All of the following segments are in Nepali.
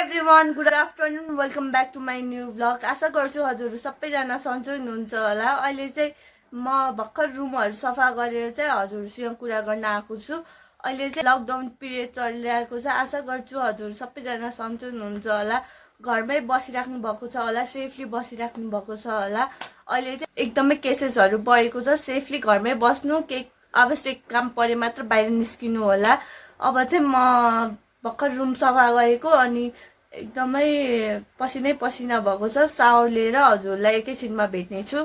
everyone, good afternoon. Welcome back to my new vlog. आशा गर्छु हजुरहरु सबैजना सन्चै हुनुहुन्छ होला। अहिले चाहिँ म भर्खर रुमहरु सफा गरेर चाहिँ हजुरहरुसँग कुरा गर्न आएको छु। अहिले चाहिँ लकडाउन पिरियड चलिरहेको छ। आशा गर्छु हजुरहरु सबैजना सन्चै हुनुहुन्छ होला। घरमै बसिराख्नु भएको छ होला, सेफली बसिराख्नु भएको छ होला। अहिले चाहिँ एकदमै केसेसहरु बढेको छ। सेफली घरमै बस्नु, के आवश्यक काम परे मात्र बाहिर निस्किनु होला। अब चाहिँ म भर्खर रुम सफा गरेको अनि एकदमै पसिनै पसिना भएको छ। सावर लिएर हजुरलाई एकैछिनमा भेट्ने छु।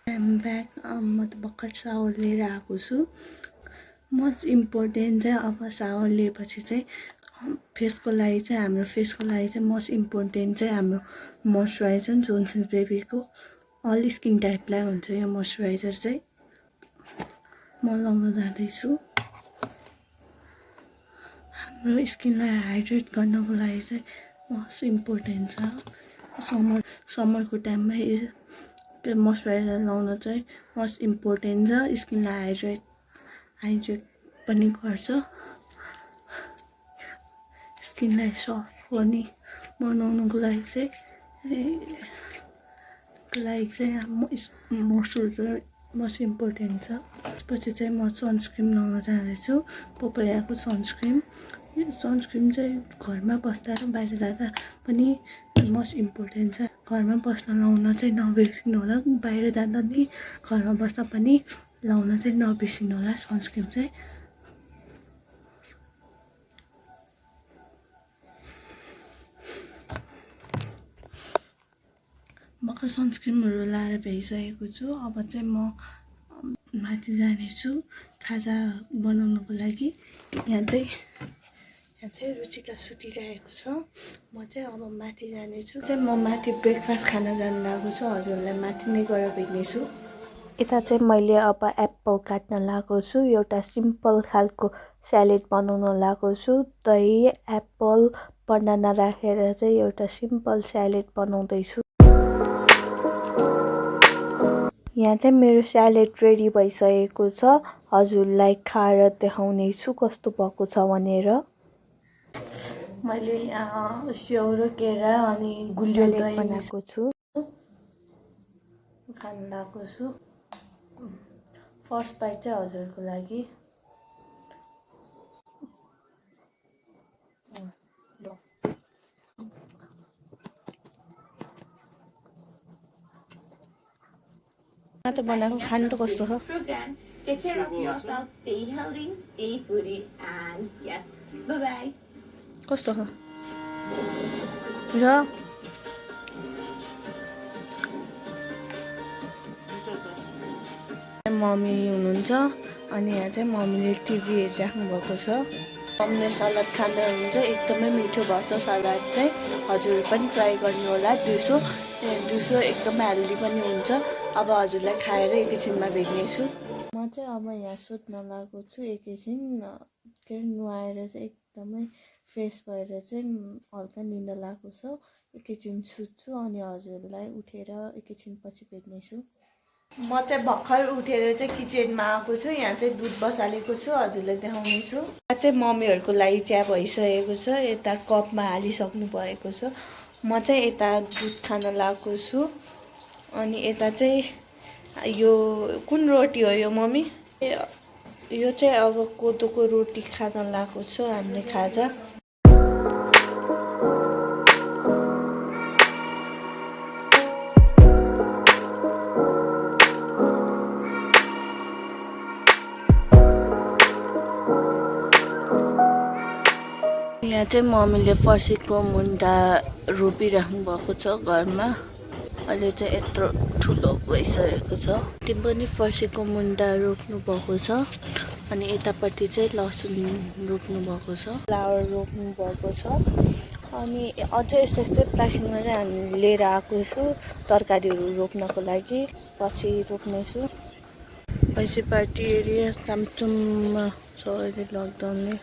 I'm back. म त भर्खर सावर लिएर आएको छु। मोस्ट इम्पोर्टेन्ट चाहिँ अब सावर लिएपछि चाहिँ फेसको लागि चाहिँ हाम्रो फेसको लागि चाहिँ मोस्ट इम्पोर्टेन्ट चाहिँ हाम्रो मोइस्चराइजर जोन्सन्स बेबीको अल स्किन टाइपलाई हुन्छ यो मोइस्चराइजर चाहिँ म लाउन जाँदैछु। हाम्रो स्किनलाई हाइड्रेट गर्नको लागि चाहिँ मोस्ट इम्पोर्टेन्ट छ। समरको टाइममा मोइस्चराइजर लाउन चाहिँ मोस्ट इम्पोर्टेन्ट छ। स्किनलाई हाइड्रेट पनि गर्छ, स्किनलाई सफ्ट पनि बनाउनुको लागि चाहिँ मोइस्चराइजर मोस्ट इम्पोर्टेन्ट छ। त्यसपछि चाहिँ म सनस्क्रिन लाउन जाँदैछु, पपायाको सनस्क्रिन। यो सनस्क्रिन चाहिँ घरमा बस्दा र बाहिर जाँदा पनि मोस्ट इम्पोर्टेन्ट छ। घरमा बस्दा लाउन चाहिँ नबिर्सिनु होला, बाहिर जाँदा नि घरमा बस्दा पनि लाउन चाहिँ नबिर्सिनु होला सनस्क्रिन चाहिँ। भर्खर सनस्क्रिनहरू लाएर भ्याइसकेको छु। अब चाहिँ म माथि जानेछु खाजा बनाउनको लागि। यहाँ चाहिँ रुचिका सुतिरहेको छ। म चाहिँ अब माथि जानेछु। म माथि ब्रेकफास्ट खान जान लागेको छु। हजुरलाई माथि नै गएर भेट्नेछु। यता चाहिँ मैले अब एप्पल काट्न लागेको छु। एउटा सिम्पल खालको स्यालेड बनाउन लागेको छु। दही, एप्पल, बनाना राखेर चाहिँ एउटा सिम्पल स्यालेड बनाउँदैछु। यहाँ चाहिँ मेरो स्यालेड रेडी भइसकेको छ। हजुरलाई खाएर देखाउने छु कस्तो भएको छ भनेर। मैले स्याउ र केरा अनि गुलियो दही बनाएको छु, खान लागेको छु। फर्स्ट बाइट चाहिँ हजुरको लागि। त बनाएको खानु त कस्तो छ? Take care of yourself, stay healthy, stay foodie, and yes, bye-bye. कस्तो छ र मम्मी हुनुहुन्छ अनि यहाँ चाहिँ मम्मीले टिभी हेरिराख्नु भएको छ। मम्मीले सलाद खाँदै हुनुहुन्छ। एकदमै मिठो भएको छ सलाद चाहिँ। हजुर पनि ट्राई गर्नु होला। दिउँसो एकदमै हेल्दी पनि हुन्छ। अब हजुरलाई खाएर एकैछिनमा भेट्नेछु। म चाहिँ अब यहाँ सुत्न लागेको छु। एकैछिन के अरे नुहाएर चाहिँ एकदमै फ्रेस भएर चाहिँ हल्का निन्दा लागेको छ। एकैछिन सुत्छु अनि हजुरलाई उठेर एकैछिन पछि भेट्नेछु। म चाहिँ भर्खर उठेर चाहिँ किचनमा आएको छु। यहाँ चाहिँ दुध बसालेको छु, हजुरलाई देखाउनेछु। यहाँ चाहिँ मम्मीहरूको लागि चिया भइसकेको छ। यता कपमा हालिसक्नु भएको छ। म चाहिँ यता दुध खान लागेको छु। अनि यता चाहिँ यो कुन रोटी हो यो मम्मी? यो चाहिँ अब कोदोको रोटी खान लागेको छु हामीले खाजा। यहाँ चाहिँ मम्मीले फर्सीको मुन्टा रोपिराख्नु भएको छ घरमा। अहिले चाहिँ यत्रो ठुलो भइसकेको छ। त्यो पनि फर्सीको मुन्टा रोप्नु भएको छ। अनि यतापट्टि चाहिँ लसुन रोप्नु भएको छ, फ्लावर रोप्नु भएको छ। अनि अझै यस्तै प्लास्टिकमा चाहिँ हामी लिएर आएको छु तरकारीहरू रोप्नको लागि। पछि रोप्नेछु। पछि पार्टी एरिया चामचुममा छ अहिले लकडाउनले।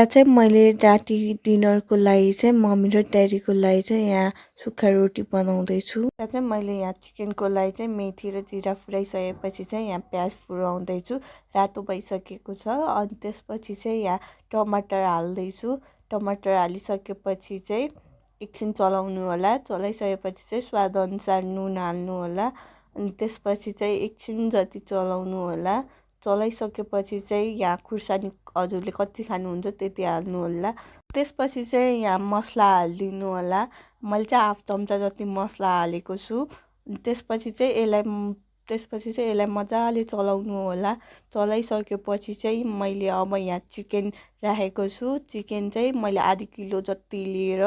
यता चाहिँ मैले राति डिनरको लागि चाहिँ मम्मी र ड्याडीको लागि चाहिँ यहाँ सुक्खा रोटी बनाउँदैछु। यता चाहिँ मैले यहाँ चिकनको लागि चाहिँ मेथी र जिरा फुराइसकेपछि चाहिँ यहाँ प्याज फुराउँदैछु। रातो भइसकेको छ। अनि त्यसपछि चाहिँ यहाँ टमाटर हाल्दैछु। टमाटर हालिसकेपछि चाहिँ एकछिन चलाउनु होला। चलाइसकेपछि चाहिँ स्वादअनुसार नुन हाल्नु होला। अनि त्यसपछि चाहिँ एकछिन जति चलाउनु होला। चलाइसकेपछि चाहिँ यहाँ खुर्सानी हजुरले कति खानुहुन्छ त्यति हाल्नु होला। त्यसपछि चाहिँ यहाँ मसला हालिदिनु होला। मैले चाहिँ हाफ चम्चा जति मसला हालेको छु। त्यसपछि चाहिँ यसलाई मजाले चलाउनु होला। चलाइसकेपछि चाहिँ मैले अब यहाँ चिकन राखेको छु। चिकन चाहिँ मैले आधी किलो जति लिएर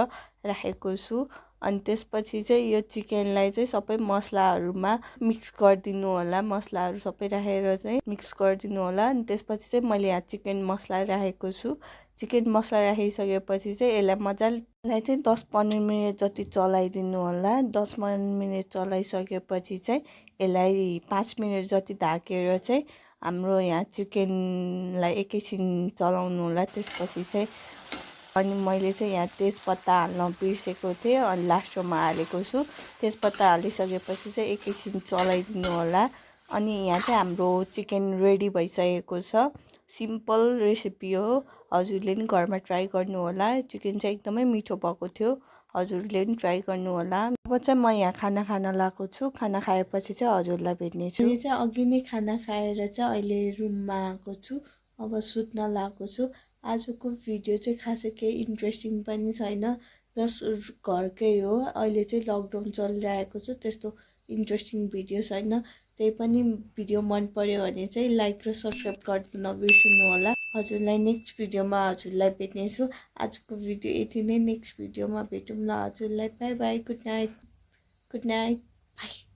राखेको छु। अनि त्यसपछि चाहिँ यो चिकनलाई चाहिँ सबै मसलाहरूमा मिक्स गरिदिनु होला। मसलाहरू सबै राखेर चाहिँ मिक्स गरिदिनु होला। अनि त्यसपछि चाहिँ मैले यहाँ चिकन मसला राखेको छु। चिकन मसला राखिसकेपछि चाहिँ यसलाई मजाले चाहिँ 10-15 मिनट जति चलाइदिनु होला। 10-15 मिनट चलाइसकेपछि चाहिँ यसलाई 5 मिनट जति ढाकेर चाहिँ हाम्रो यहाँ चिकनलाई एकैछिन चलाउनु होला। त्यसपछि चाहिँ अनि मैले चाहिँ यहाँ तेजपत्ता हाल्न बिर्सेको थिएँ। अनि लास्टमा हालेको छु। तेजपत्ता हालिसकेपछि चाहिँ एकैछिन चलाइदिनु होला। अनि यहाँ चाहिँ हाम्रो चिकन रेडी भइसकेको छ। सिम्पल रेसिपी हो। हजुरले पनि घरमा ट्राई गर्नु होला। चिकन चाहिँ एकदमै मिठो भएको थियो। हजुरले पनि ट्राई गर्नु होला। अब चाहिँ म यहाँ खाना खान लागेको छु। खाना खाएपछि चाहिँ हजुरलाई भेट्नेछु। मैले चाहिँ अघि नै खाना खाएर चाहिँ अहिले रुममा आएको छु। अब सुत्न लागेको छु। आजको भिडियो चाहिँ खासै केही इन्ट्रेस्टिङ पनि छैन। जस्ट घरकै हो। अहिले चाहिँ लकडाउन चलिरहेको छ। त्यस्तो इन्ट्रेस्टिङ भिडियो छैन। त्यही पनि भिडियो मन पर्यो भने चाहिँ लाइक र सब्सक्राइब गर्न नबिर्सनु होला। हजुरलाई नेक्स्ट भिडियोमा हजुरलाई भेट्नेछु। आजको भिडियो यति नै। नेक्स्ट भिडियोमा भेटौँ ल हजुरलाई। By by. Good night. Good night. By.